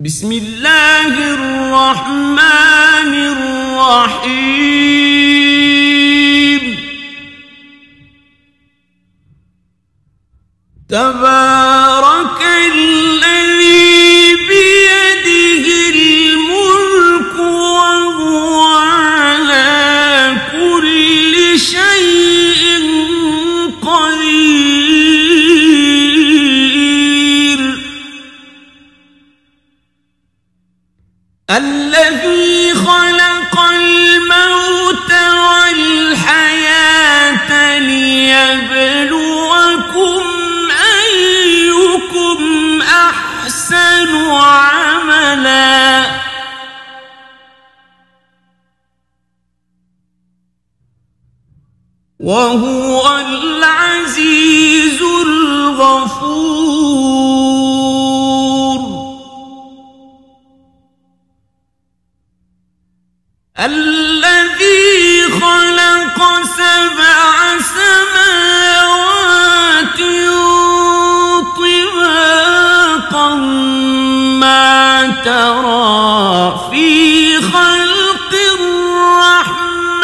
بسم الله الرحمن الرحيم تبارك الذي بيده الملك وهو على كل شيء قدير الذي خلق الموت والحياة ليبلوكم أيكم أحسن عملا وهو العزيز الغفور الذي خلق 7 سماوات طباقا ما ترى في خلق الرحمن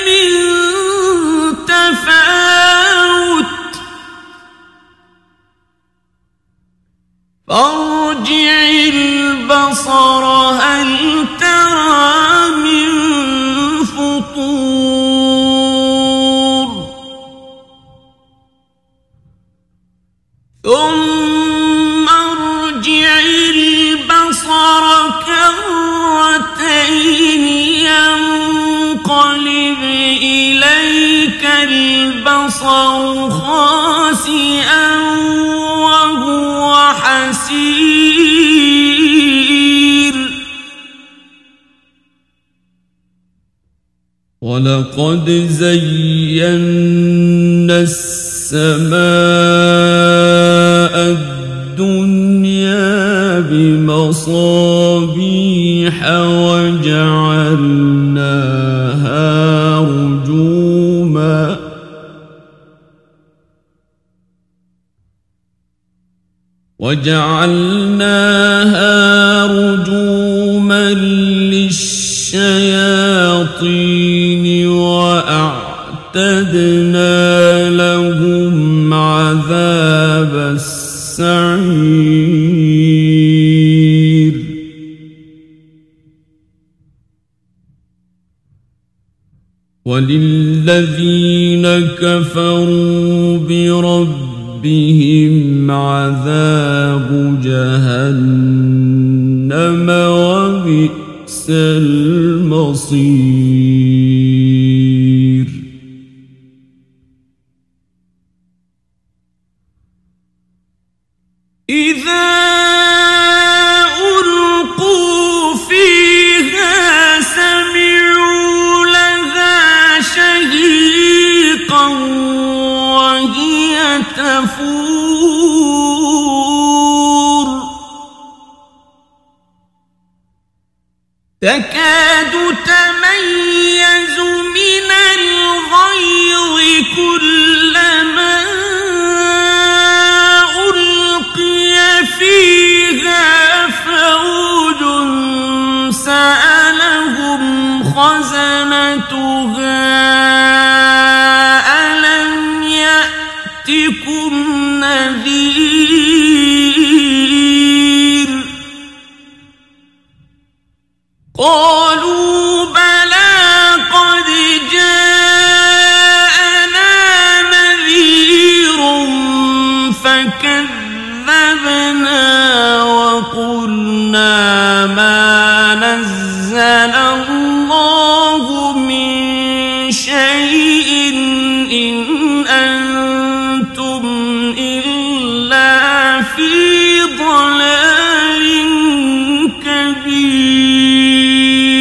من تفاوت فارجع البصر هل ترى من فطور ثم ارجع البصر كرتين ينقلب إليك البصر خاسئا وهو حسير ولقد زينا السماء الدنيا بمصابيح وجعلناها رجوما للشياطين وأعتدنا لهم عذاب السعير وللذين كفروا بربهم عذاب جهنم وبئس المصير إذا ألقوا فيها سمعوا لها شهيقا وهي تفور تكاد تميز من الغيظ كلما ألقي فيها فوج سألهم خزنتها ألم يأتكم نذير قالوا بلى قد جاءنا نذير فكذبنا وقلنا ما نزل الله من شيء إن أنتم إلا في ضلال كبير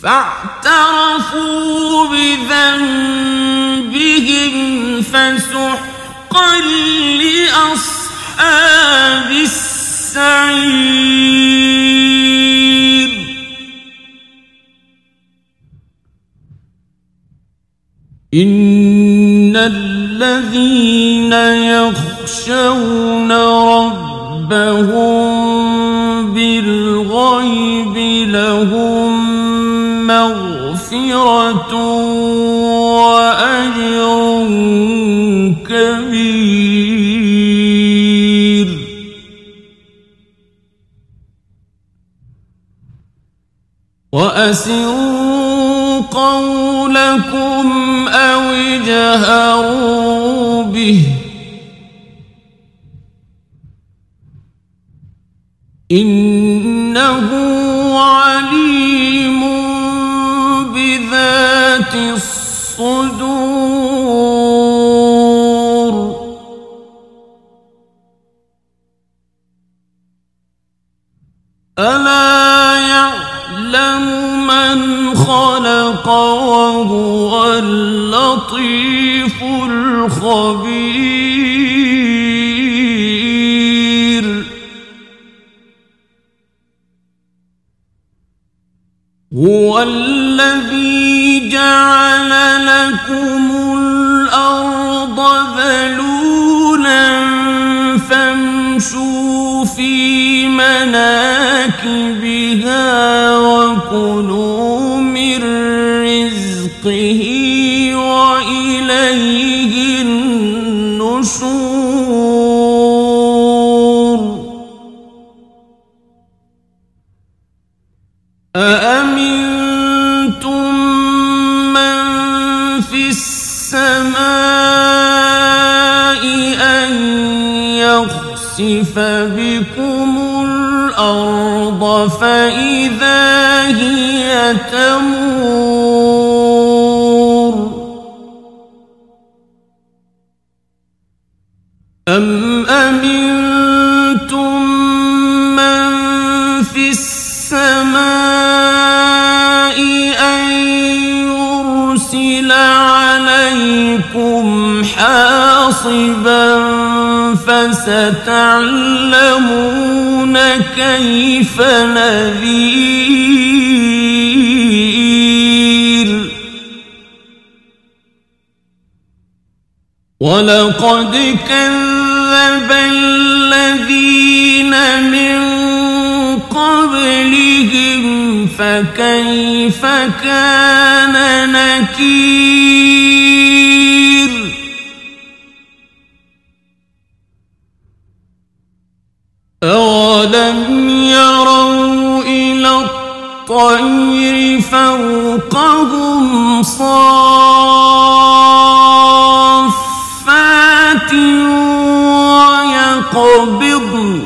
فاعترفوا بذنبهم فسحقا لأصحاب السعير إن الذين يخشون ربهم بالغيب لهم مغفرة وأجر كبير وأسروا قولكم أو اجهروا به إنه عليم بذات الصدور ألا يعلم من خلق وهو اللطيف الخبير هو الذي جعل لكم الأرض ذلولا فامشوا في مناكبها وكلوا من رزقه وإليه النشور أأمنتم من في السماء أن يخسف بكم الأرض فإذا هي تمور أم أمنتم من في السماء أن يرسل عليكم حاصبا فستعلمون كيف نذير ولقد كذب الذين من قبلهم فكيف كان نكير أولم يروا إلى الطير فوقهم صافات ويقبضن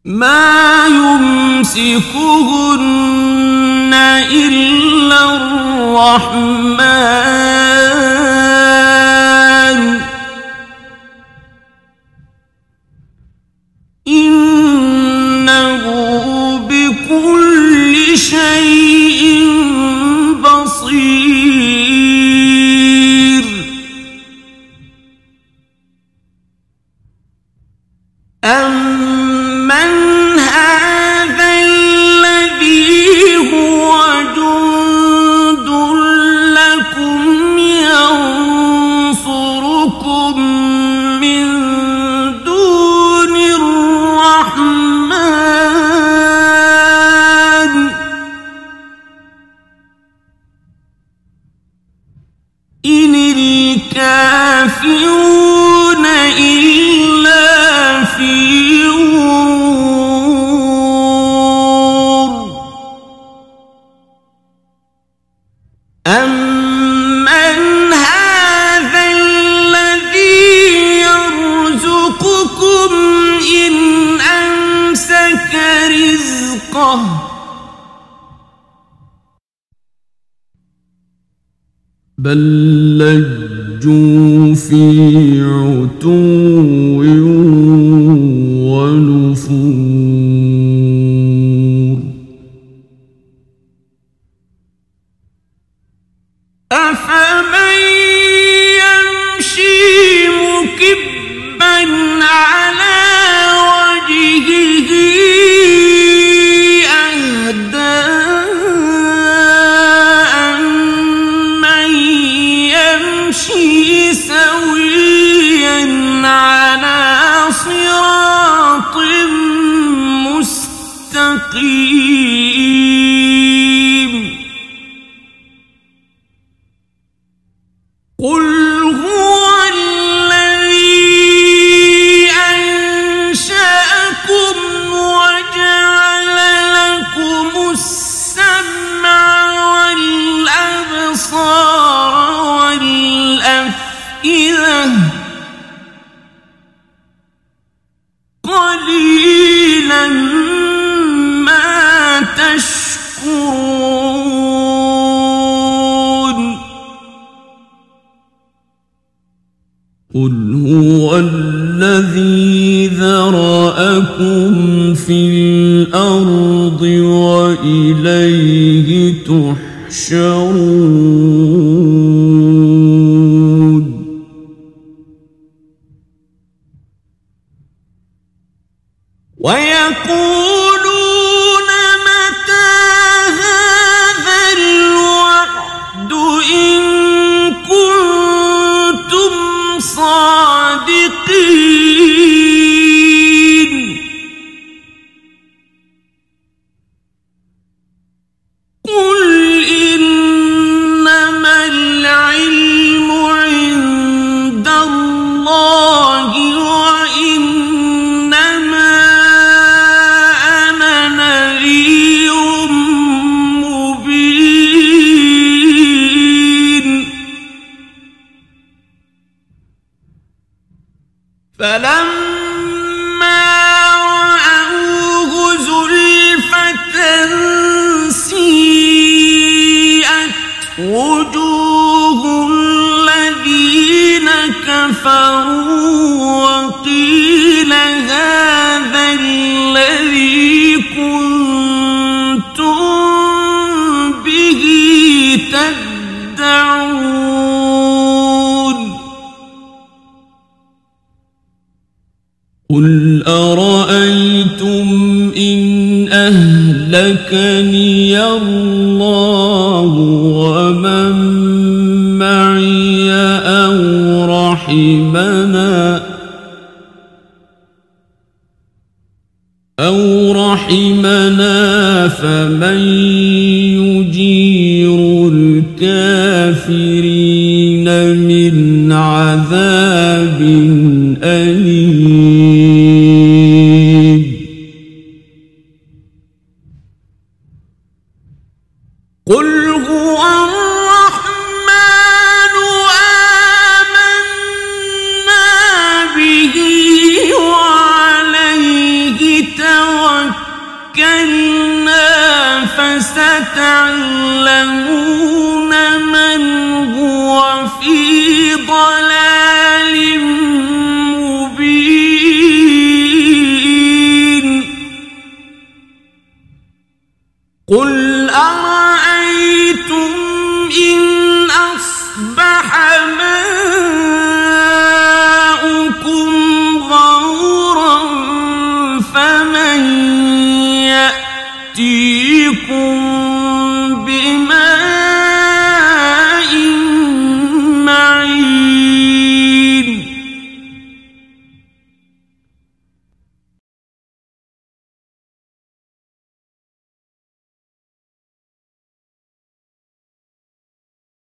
ما يمسكهن إلا الرحمن إنه بكل شيء بصير أمن هذا الذي هو جند لكم ينصركم من دون الرحمن إن الكافرون إلا في غرور أمن هذا الذي يرزقكم إن أمسك رزقه بل لجوا في عتو ونفور مستقيم قل هو الذي أنشأكم وجعل لكم السمع والأبصار والأفئدة قليلا ما تشكرون قل هو الذي ذرأكم في الأرض وإليه تحشرون ويقولون متى هذا الوعد إن كنتم صادقين قل إنما العلم عند الله وإنما أنا نذير مبين فلما رأوه زلفة سيئت وجوه الذين كفروا وقيل هذا الذي كنتم به تدعون قل أرأيتم إن أهلكني الله ومن معي أو رحمنا فمن يجير الكافرين من عذاب أليم قل هو الرحمن آمنا به وعليه توكلنا فستعلمون من هو في ضلال مبين قل أرأيتم إن أصبح ماؤكم غورا فمن يأتيكم